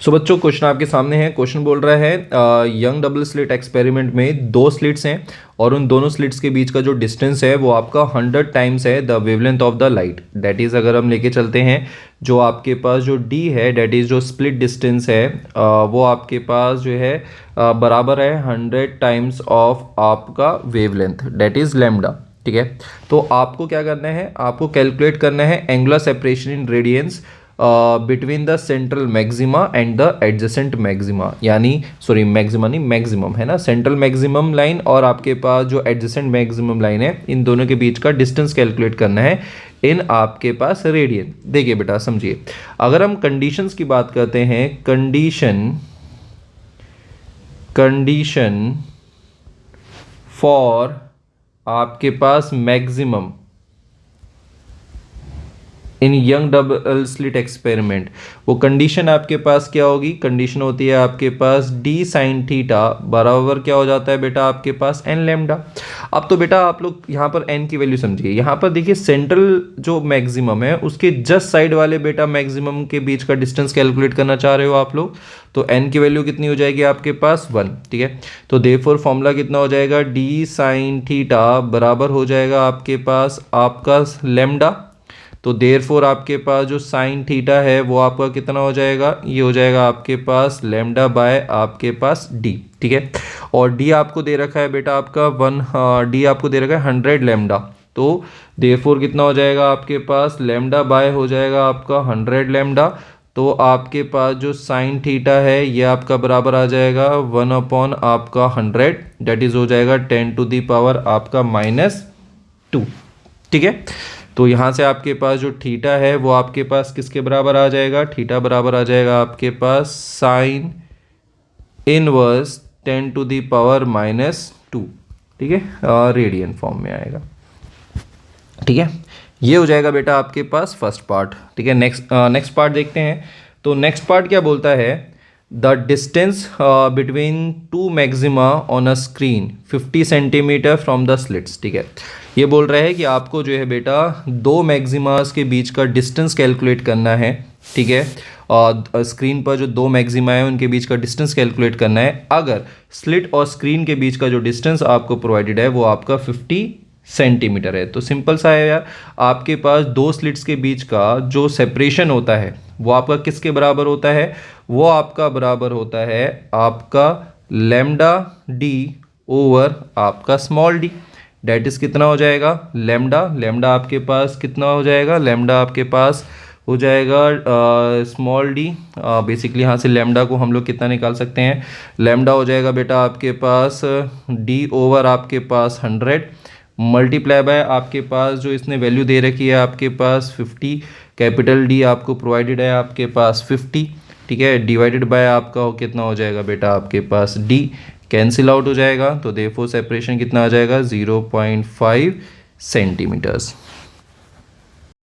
सो बच्चों क्वेश्चन आपके सामने है। क्वेश्चन बोल रहा है यंग डबल स्लिट एक्सपेरिमेंट में दो स्लिट्स हैं और उन दोनों स्लिट्स के बीच का जो डिस्टेंस है वो आपका 100 टाइम्स है the wavelength of the light. That is अगर हम लेके चलते हैं जो आपके पास जो डी है दैट इज़ जो स्प्लिट डिस्टेंस है वो आपके पास जो है बराबर है 100 टाइम्स ऑफ आपका वेवलेंथ दैट इज़ लैम्डा। ठीक है, तो आपको क्या करना है, आपको कैलकुलेट करना है angular separation in radiance between the central maxima and the adjacent maxima, यानी सॉरी मैक्सिमा नहीं मैक्सिमम है ना, सेंट्रल मैक्सिमम लाइन और आपके पास जो एडजेसेंट मैक्सिमम लाइन है इन दोनों के बीच का डिस्टेंस कैलकुलेट करना है इन आपके पास रेडियन। देखिए बेटा समझिए, अगर हम कंडीशंस की बात करते हैं, कंडीशन फॉर आपके पास maximum in Young double slit experiment, वो कंडीशन आपके पास क्या होगी, कंडीशन होती है आपके पास डी साइन थीटा बराबर क्या हो जाता है बेटा आपके पास एन लैम्डा। अब तो बेटा आप लोग यहाँ पर एन की वैल्यू समझिए, यहाँ पर देखिए सेंट्रल जो मैक्सिमम है उसके जस्ट साइड वाले बेटा मैक्सिमम के बीच का डिस्टेंस कैलकुलेट करना चाह रहे हो आप लोग, तो एन की वैल्यू कितनी हो जाएगी आपके पास 1। ठीक है, तो देयरफॉर फॉर्मूला कितना हो जाएगा, डी साइन थीटा बराबर हो जाएगा आपके पास आपका लैम्डा। तो देयरफॉर आपके पास जो साइन थीटा है वो आपका कितना हो जाएगा, ये हो जाएगा आपके पास लैम्डा बाय आपके पास डी। ठीक है, और डी आपको दे रखा है बेटा आपका डी आपको दे रखा है 100 लैम्डा, तो देयरफॉर कितना हो जाएगा आपके पास लैम्डा बाय हो जाएगा आपका 100 लैम्डा। तो आपके पास जो साइन थीटा है ये आपका बराबर आ जाएगा 1 अपॉन आपका 100, डेट इज हो जाएगा 10 टू दी पावर आपका -2। ठीक है, तो यहाँ से आपके पास जो थीटा है वो आपके पास किसके बराबर आ जाएगा, थीटा बराबर आ जाएगा आपके पास sine inverse 10 to the power -2। ठीक है, रेडियन फॉर्म में आएगा। ठीक है, ये हो जाएगा बेटा आपके पास फर्स्ट पार्ट। ठीक है, नेक्स्ट पार्ट देखते हैं। तो नेक्स्ट पार्ट क्या बोलता है, the distance between two maxima on a screen 50 centimetre from the slits. ठीक है, ये बोल रहा है कि आपको जो है बेटा दो मैक्सिमास के बीच का डिस्टेंस कैलकुलेट करना है। ठीक है, और स्क्रीन पर जो दो मैक्सिमा है उनके बीच का डिस्टेंस कैलकुलेट करना है। अगर स्लिट और स्क्रीन के बीच का जो डिस्टेंस आपको प्रोवाइडेड है वो आपका 50 सेंटीमीटर है। तो सिंपल सा है यार, आपके पास दो स्लिट्स के बीच का जो सेपरेशन होता है वो आपका किसके बराबर होता है, वो आपका बराबर होता है आपका लैम्डा डी ओवर आपका स्मॉल डी। डेट इज कितना हो जाएगा, लैम्डा आपके पास कितना हो जाएगा, लैम्डा आपके पास हो जाएगा स्मॉल डी। बेसिकली यहाँ से लैम्डा को हम लोग कितना निकाल सकते हैं, लैम्डा हो जाएगा बेटा आपके पास डी ओवर आपके पास 100 मल्टीप्लाई बाय आपके पास जो इसने वैल्यू दे रखी है आपके पास 50, कैपिटल डी आपको प्रोवाइडेड है आपके पास 50। ठीक है, डिवाइडेड बाय आपका कितना हो जाएगा बेटा आपके पास डी, कैंसिल आउट हो जाएगा, तो देयरफॉर सेपरेशन कितना आ जाएगा 0.5 सेंटीमीटर्स।